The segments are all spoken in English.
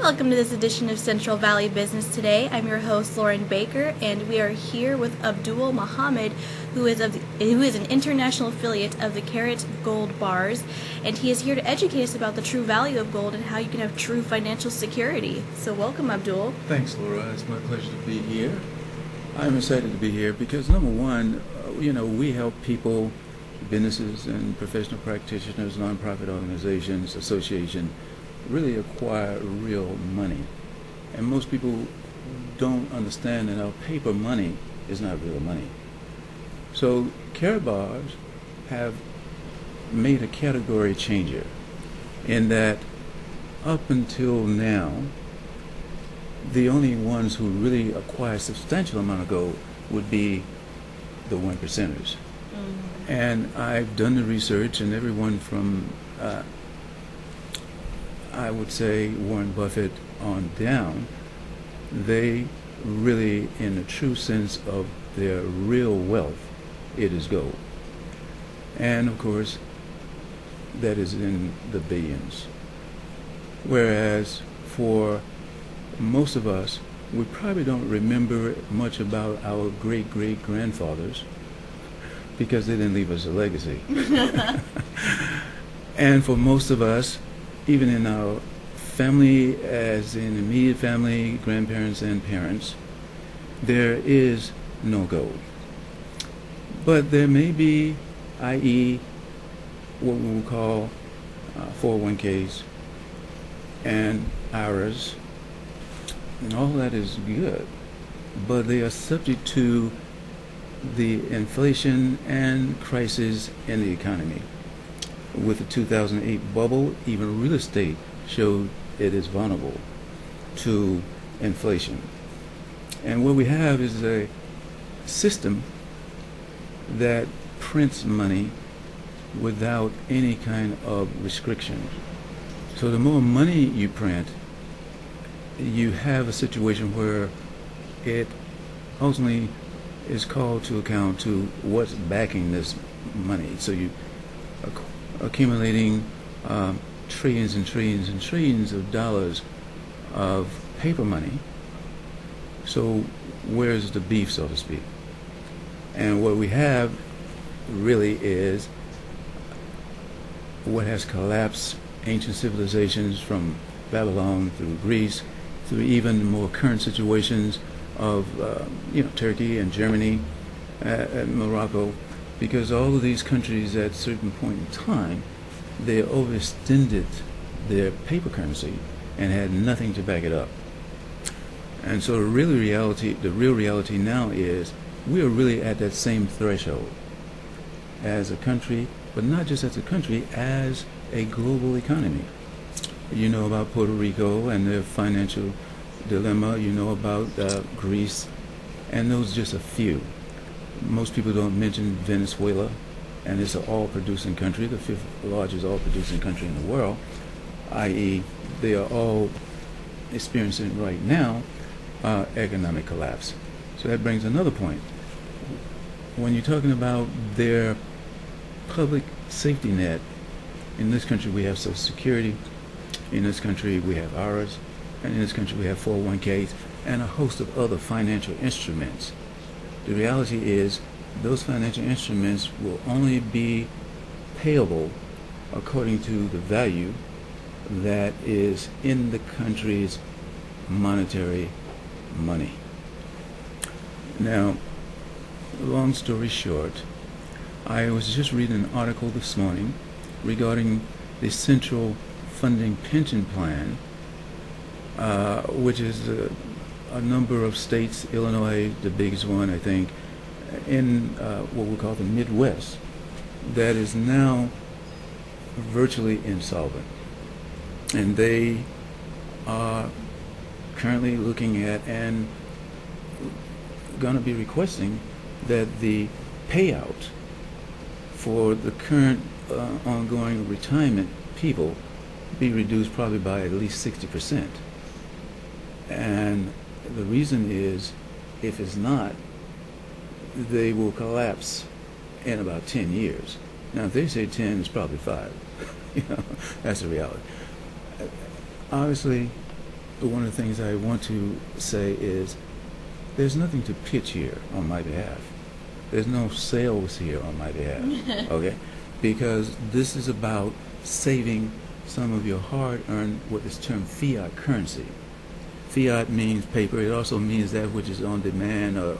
Welcome to this edition of Central Valley Business Today. I'm your host, Lauren Baker, and we are here with Abdul Muhammad, who is an international affiliate of the Carat Gold Bars, and he is here to educate us about the true value of gold and how you can have true financial security. So welcome, Abdul. Thanks, Laura. It's my pleasure to be here. I'm excited to be here because, number one, we help people, businesses and professional practitioners, nonprofit organizations, associations, really acquire real money. And most people don't understand that our paper money is not real money. So Carat bars have made a category changer in that up until now, the only ones who really acquire a substantial amount of gold would be the one percenters. And I've done the research, and everyone from I would say Warren Buffett on down, they really, in the true sense of their real wealth, it is gold. And of course, that is in the billions. Whereas for most of us, we probably don't remember much about our great-great-grandfathers because they didn't leave us a legacy. And for most of us, even in our family, as in immediate family, grandparents and parents, there is no gold. But there may be, i.e., what we will call 401ks and IRAs, and all that is good, but they are subject to the inflation and crisis in the economy. With the 2008 bubble, even real estate showed it is vulnerable to inflation. And what we have is a system that prints money without any kind of restriction. So the more money you print, you have a situation where it ultimately is called to account to what's backing this money. So you accumulating trillions and trillions and trillions of dollars of paper money. So where's the beef, so to speak? And what we have really is what has collapsed ancient civilizations from Babylon through Greece, through even more current situations of Turkey and Germany and Morocco, because all of these countries at a certain point in time, they overextended their paper currency and had nothing to back it up. And so the real reality now is we are really at that same threshold as a country, but not just as a country, as a global economy. You know about Puerto Rico and their financial dilemma. You know about Greece, and those are just a few. Most people don't mention Venezuela, and it's an oil-producing country, the fifth largest oil-producing country in the world, i.e. they are all experiencing right now economic collapse. So that brings another point. When you're talking about their public safety net, in this country we have Social Security, in this country we have IRAs, and in this country we have 401ks, and a host of other financial instruments. The reality is those financial instruments will only be payable according to the value that is in the country's monetary money. Now, long story short, I was just reading an article this morning regarding the Central Funding Pension Plan, which is a number of states, Illinois, the biggest one, I think, in what we call the Midwest, that is now virtually insolvent. And they are currently looking at and going to be requesting that the payout for the current ongoing retirement people be reduced probably by at least 60%. And the reason is, if it's not, they will collapse in about 10 years. Now, if they say 10, it's probably 5. That's the reality. Obviously, one of the things I want to say is there's nothing to pitch here on my behalf. There's no sales here on my behalf, okay? Because this is about saving some of your hard-earned, what is termed fiat currency. Fiat means paper. It also means that which is on demand or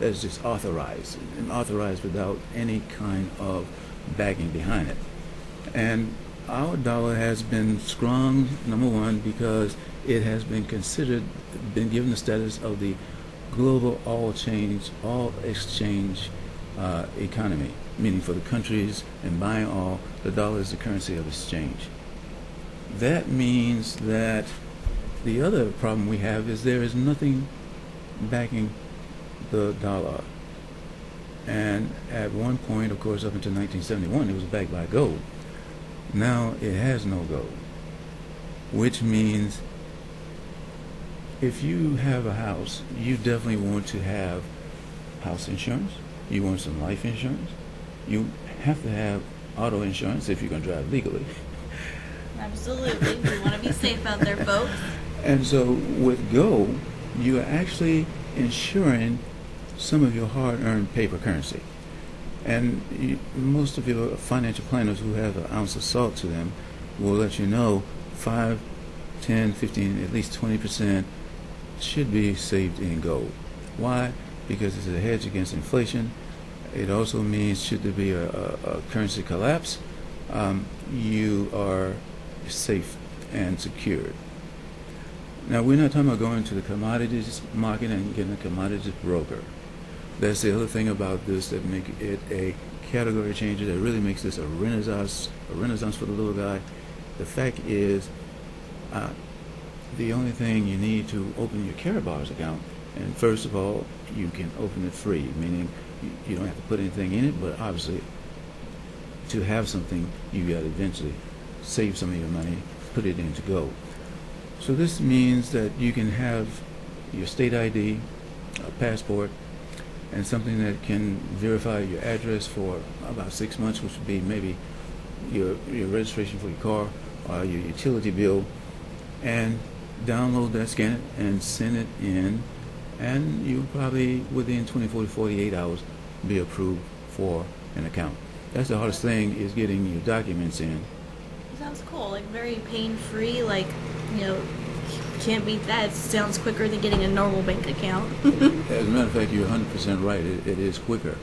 that is just authorized, and authorized without any kind of backing behind it. And our dollar has been strong, number one, because it has been considered, been given the status of the global all exchange economy, meaning for the countries and buying all, the dollar is the currency of exchange. That means that the other problem we have is there is nothing backing the dollar. And at one point, of course, up until 1971, it was backed by gold. Now it has no gold, which means if you have a house, you definitely want to have house insurance. You want some life insurance. You have to have auto insurance if you're going to drive legally. Absolutely. We want to be safe out there, folks. And so with gold, you are actually insuring some of your hard-earned paper currency. And most of your financial planners who have an ounce of salt to them will let you know 5, 10, 15, at least 20% should be saved in gold. Why? Because it's a hedge against inflation. It also means should there be a currency collapse, you are safe and secured. Now, we're not talking about going to the commodities market and getting a commodities broker. That's the other thing about this that make it a category changer that really makes this a renaissance for the little guy. The fact is, the only thing you need to open your Karatbars account, and first of all, you can open it free, meaning you don't have to put anything in it, but obviously to have something, you got to eventually save some of your money, put it into gold. So this means that you can have your state ID, a passport, and something that can verify your address for about 6 months, which would be maybe your registration for your car or your utility bill, and download that, scan it, and send it in, and you'll probably within 24 to 48 hours be approved for an account. That's the hardest thing, is getting your documents in. Sounds cool, like very pain-free, like, you know, can't beat that. It sounds quicker than getting a normal bank account. As a matter of fact, you're 100% right. It is quicker.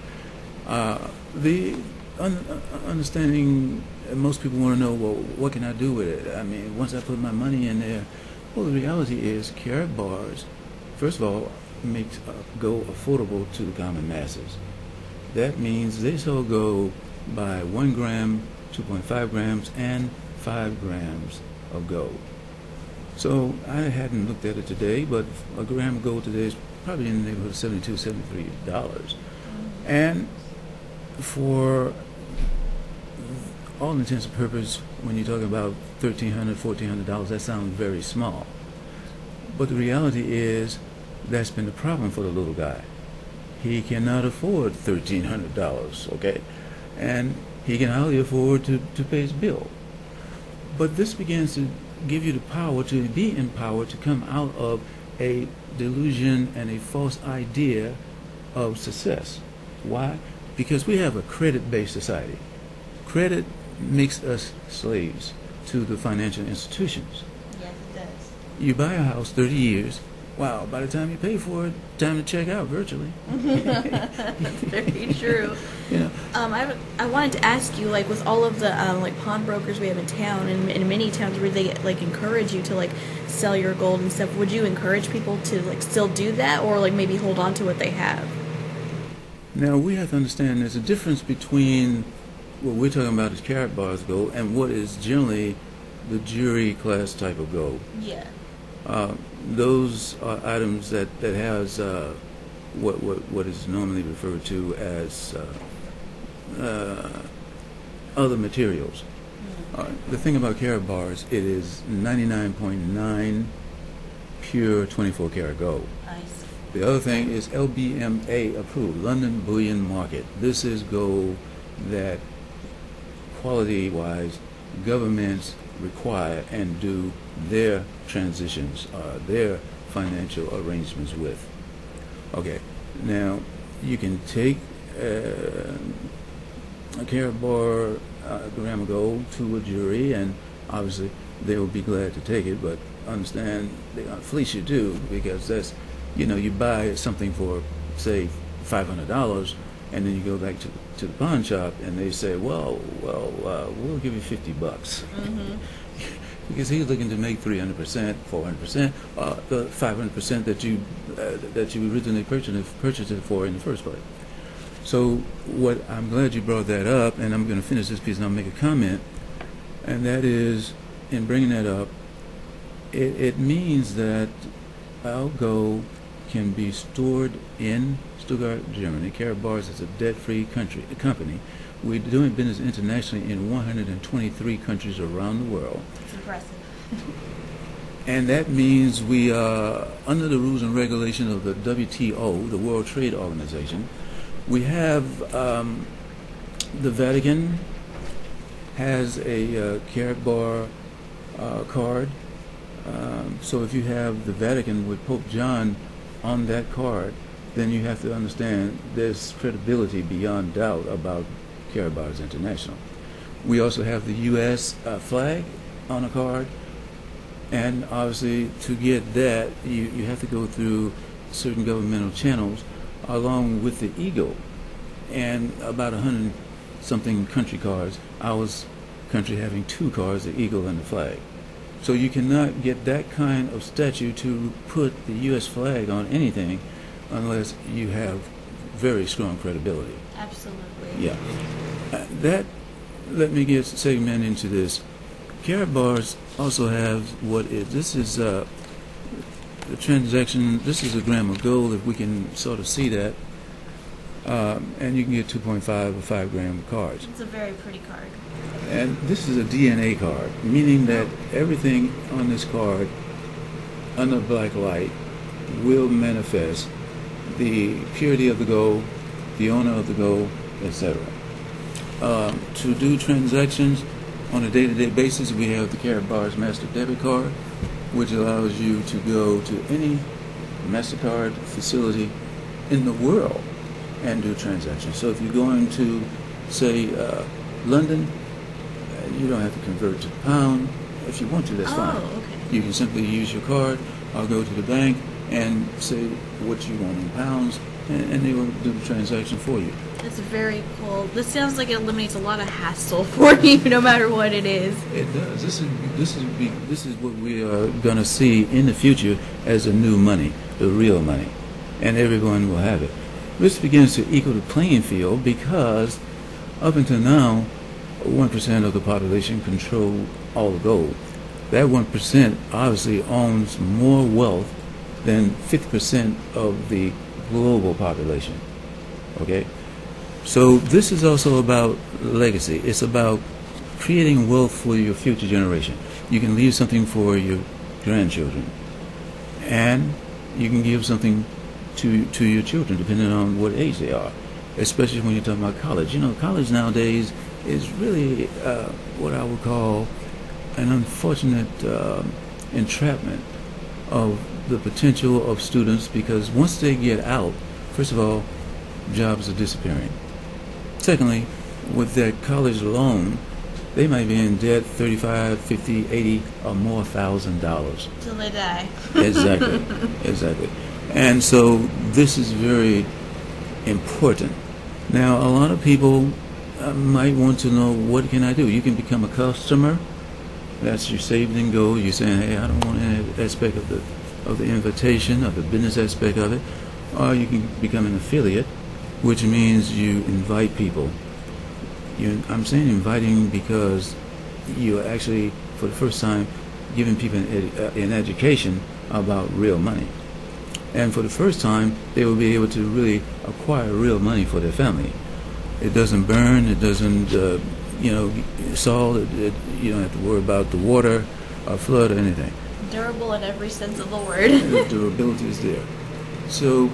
The understanding, most people want to know, well, what can I do with it? I mean, once I put my money in there, well, the reality is Karatbars, first of all, makes gold affordable to the common masses. That means they sell gold by 1 gram, 2.5 grams, and 5 grams of gold. So I hadn't looked at it today, but a gram of gold today is probably in the neighborhood of $72, $73. And for all intents and purposes, when you're talking about $1,300, $1,400, that sounds very small. But the reality is that's been the problem for the little guy. He cannot afford $1,300, okay? And he can hardly afford to pay his bill. But this begins to give you the power to be empowered to come out of a delusion and a false idea of success. Why? Because we have a credit-based society. Credit makes us slaves to the financial institutions. Yes, it does. You buy a house 30 years. Wow, by the time you pay for it, time to check out virtually. That's very true. You know, I wanted to ask you, like, with all of the like pawnbrokers we have in town, and in many towns where they like encourage you to like sell your gold and stuff, would you encourage people to like still do that, or like maybe hold on to what they have? now we have to understand there's a difference between what we're talking about as Karatbars gold and what is generally the jewelry class type of gold. Yeah. Those are items that has what is normally referred to as other materials. The thing about Karatbars, it is 99.9 pure 24 karat gold. Nice. The other thing is LBMA approved, London Bullion Market. This is gold that quality-wise governments require and do their transitions, their financial arrangements with. Okay, now you can take a carat bar, a gram of gold to a jury, and obviously they will be glad to take it, but understand they're going to fleece you too, because that's, you buy something for, say, $500, and then you go back to the pawn shop, and they say, well, we'll give you $50. Mm-hmm. Because he's looking to make 300%, 400%, the 500% that you originally purchased it for in the first place. So I'm glad you brought that up, and I'm going to finish this piece and I'll make a comment, and that is, in bringing that up, it means that our gold can be stored in Stuttgart, Germany. Carat Bars is a debt-free company. We're doing business internationally in 123 countries around the world. It's impressive. And that means we are under the rules and regulations of the WTO, the World Trade Organization. We have the Vatican has a Carat Bar card. So if you have the Vatican with Pope John on that card, then you have to understand there's credibility beyond doubt about Carat Bars International. We also have the U.S. Flag on a card, and obviously to get that, you have to go through certain governmental channels along with the eagle and about 100-something country cards. Our country having 2 cards, the eagle and the flag. So you cannot get that kind of statue to put the U.S. flag on anything unless you have very strong credibility. Absolutely. Yeah. Let me get segment into this. Carat Bars also have this is the transaction. This is a gram of gold, if we can sort of see that. And you can get 2.5 or 5 gram cards. It's a very pretty card. And this is a DNA card, meaning that everything on this card under black light will manifest the purity of the gold, the owner of the gold, etc. To do transactions on a day-to-day basis, we have the Carat Bars Master Debit Card, which allows you to go to any MasterCard facility in the world and do transactions. So if you're going to, say, London, you don't have to convert to pound. If you want to, that's fine. Okay. You can simply use your card or go to the bank and say what you want in pounds, and they will do the transaction for you. That's very cool. This sounds like it eliminates a lot of hassle for you, no matter what it is. It does. This is what we are going to see in the future as the new money, the real money, and everyone will have it. This begins to equal the playing field because up until now, 1% of the population control all the gold. That 1% obviously owns more wealth than 50% of the global population. Okay? So this is also about legacy. It's about creating wealth for your future generation. You can leave something for your grandchildren, and you can give something to your children, depending on what age they are, especially when you're talking about college. College nowadays is really what I would call an unfortunate entrapment of the potential of students, because once they get out, first of all, jobs are disappearing. Secondly, with their college loan, they might be in debt $35, $50, $80 or more $1,000. Till they die. Exactly. And so this is very important. Now, a lot of people might want to know, what can I do? You can become a customer. That's your saved and go. You're saying, hey, I don't want any aspect of the invitation, of the business aspect of it. Or you can become an affiliate, which means you invite people. I'm saying inviting because you're actually, for the first time, giving people an education about real money. And for the first time, they will be able to really acquire real money for their family. It doesn't burn, it doesn't, Saul, you don't have to worry about the water or flood or anything. Durable in every sense of the word. The durability is there. So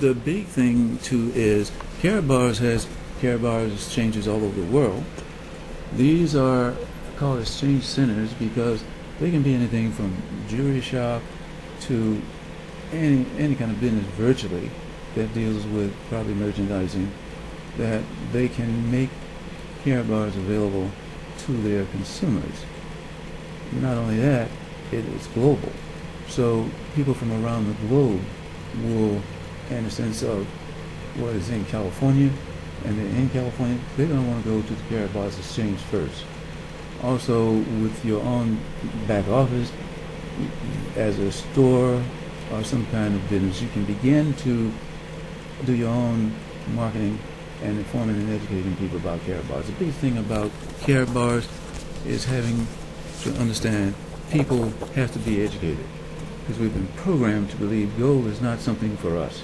the big thing too is Carat Bars has Carat Bars exchanges all over the world. These are call exchange centers because they can be anything from jewelry shop to any kind of business virtually that deals with probably merchandising, that they can make care bars available to their consumers. Not only that, it is global. So people from around the globe will, in the sense of what is in California, and they're in California, they're going to want to go to the care bars exchange first. Also, with your own back office, as a store or some kind of business, you can begin to do your own marketing and informing and educating people about care bars. The big thing about care bars is having to understand people have to be educated, because we've been programmed to believe gold is not something for us.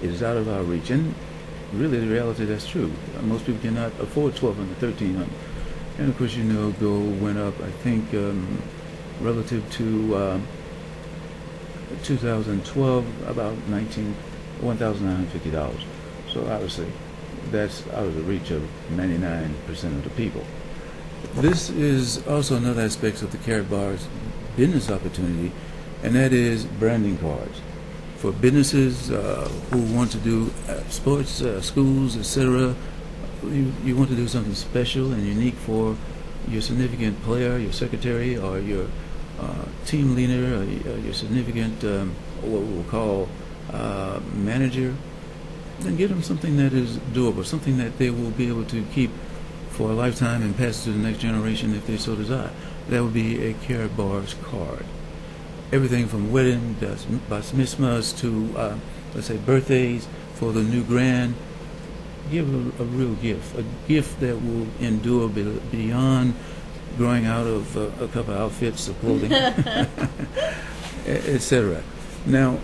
It is out of our reach. And really, the reality, that's true. Most people cannot afford $1,200, $1,300. And of course, you know, gold went up, I think, relative to 2012, about $1,950. So obviously, that's out of the reach of 99% of the people. This is also another aspect of the Carrot Bar's business opportunity, and that is branding cards. For businesses who want to do sports, schools, etc., you want to do something special and unique for your significant player, your secretary, or your team leader, or your significant, what we'll call manager, then give them something that is doable, something that they will be able to keep for a lifetime and pass to the next generation if they so desire. That would be a Carrot Bar's card. Everything from wedding, bat mitzvahs to, let's say, birthdays for the new grand. Give a real gift, a gift that will endure beyond growing out of a couple of outfits of clothing, etc. Now,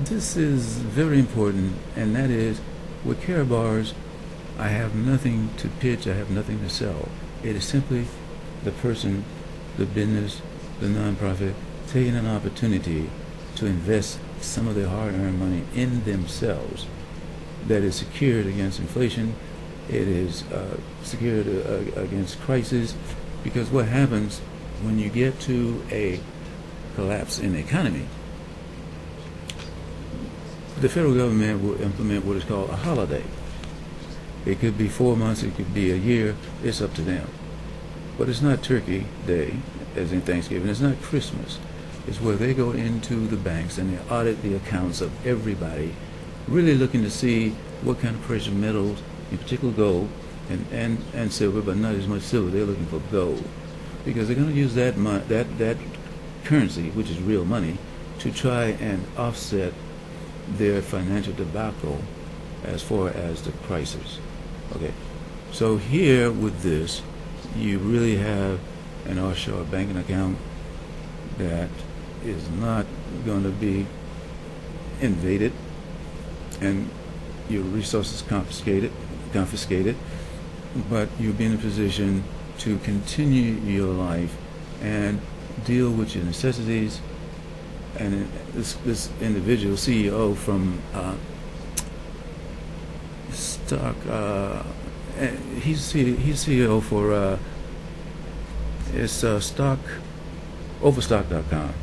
this is very important, and that is, with Carrot Bars, I have nothing to pitch, I have nothing to sell. It is simply the person, the business, the nonprofit, taking an opportunity to invest some of their hard-earned money in themselves that is secured against inflation, it is secured against crisis, because what happens when you get to a collapse in the economy, the federal government will implement what is called a holiday. It could be 4 months, it could be a year, it's up to them. But it's not Turkey Day, as in Thanksgiving, it's not Christmas. It's where they go into the banks and they audit the accounts of everybody, really looking to see what kind of precious metals, in particular gold, and silver, but not as much silver. They're looking for gold, because they're going to use that currency, which is real money, to try and offset their financial debacle as far as the crisis. Okay, so here with this, you really have an offshore banking account that is not going to be invaded and your resources confiscated, but you'll be in a position to continue your life and deal with your necessities. And this individual CEO from stock, he's CEO for stock overstock.com.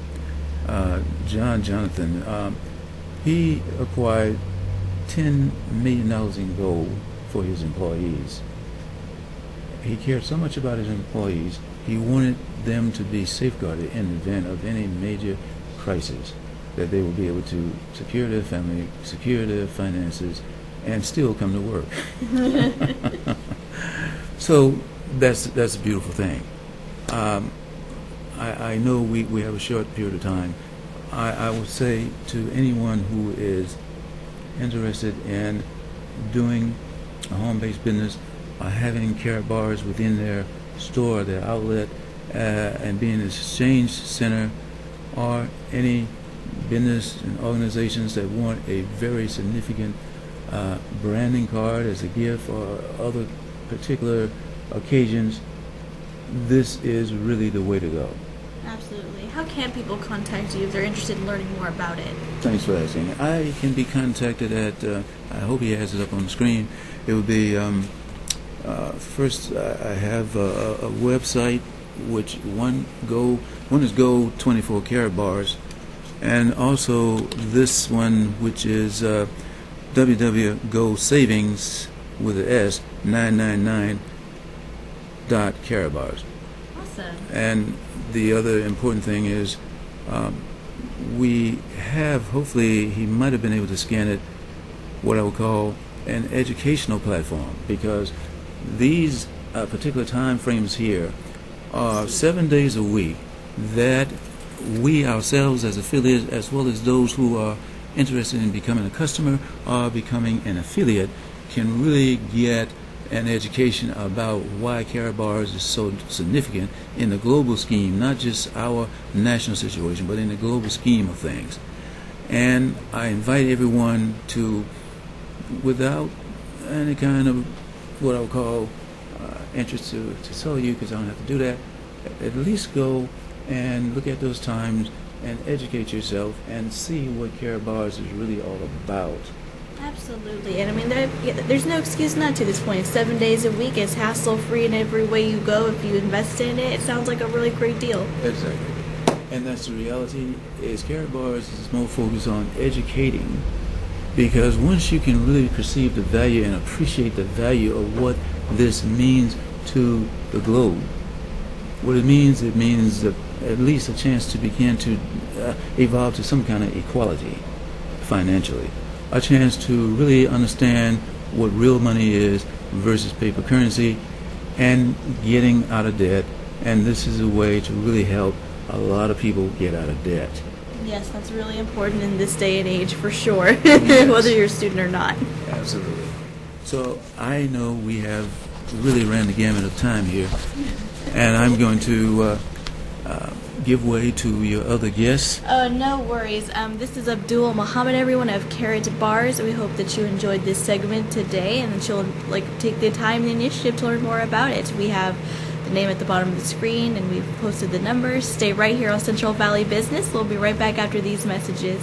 Jonathan, he acquired $10 million in gold for his employees. He cared so much about his employees, he wanted them to be safeguarded in the event of any major crisis, that they will be able to secure their family, secure their finances, and still come to work. So that's a beautiful thing. I know we have a short period of time. I would say to anyone who is interested in doing a home-based business, having Carrot Bars within their store, their outlet, and being an exchange center, or any business and organizations that want a very significant branding card as a gift or other particular occasions, this is really the way to go. Absolutely. How can people contact you if they're interested in learning more about it? Thanks for asking. I can be contacted at, I hope he has it up on the screen, it would be First, I have a website which one is Go 24 Karat Bars, and also this one which is www.go savings with an S 999 dot Karat Bars. Awesome. And the other important thing is we have, hopefully he might have been able to scan it, what I would call an educational platform, because these particular time frames here are 7 days a week that we ourselves as affiliates, as well as those who are interested in becoming a customer or becoming an affiliate, can really get an education about why Karat Bars is so significant in the global scheme, not just our national situation, but in the global scheme of things. And I invite everyone to, without any kind of what I would call interest to tell you, because I don't have to do that, at least go and look at those times and educate yourself and see what Karat Bars is really all about. Absolutely. And I mean, there's no excuse not to this point. 7 days a week. It's hassle-free in every way you go. If you invest in it, it sounds like a really great deal. Exactly. And that's the reality, is Karat Bars is more focused on educating, because once you can really perceive the value and appreciate the value of what this means to the globe, what it means at least a chance to begin to evolve to some kind of equality financially, a chance to really understand what real money is versus paper currency, and getting out of debt. And this is a way to really help a lot of people get out of debt. Yes, that's really important in this day and age, for sure, Yes. whether you're a student or not. Absolutely. So I know we have really ran the gamut of time here, and I'm going to give way to your other guests. No worries. This is Abdul Muhammad, everyone, of Karat Bars. We hope that you enjoyed this segment today and that you'll take the time and the initiative to learn more about it. We have the name at the bottom of the screen, and we've posted the numbers. Stay right here on Central Valley Business. We'll be right back after these messages.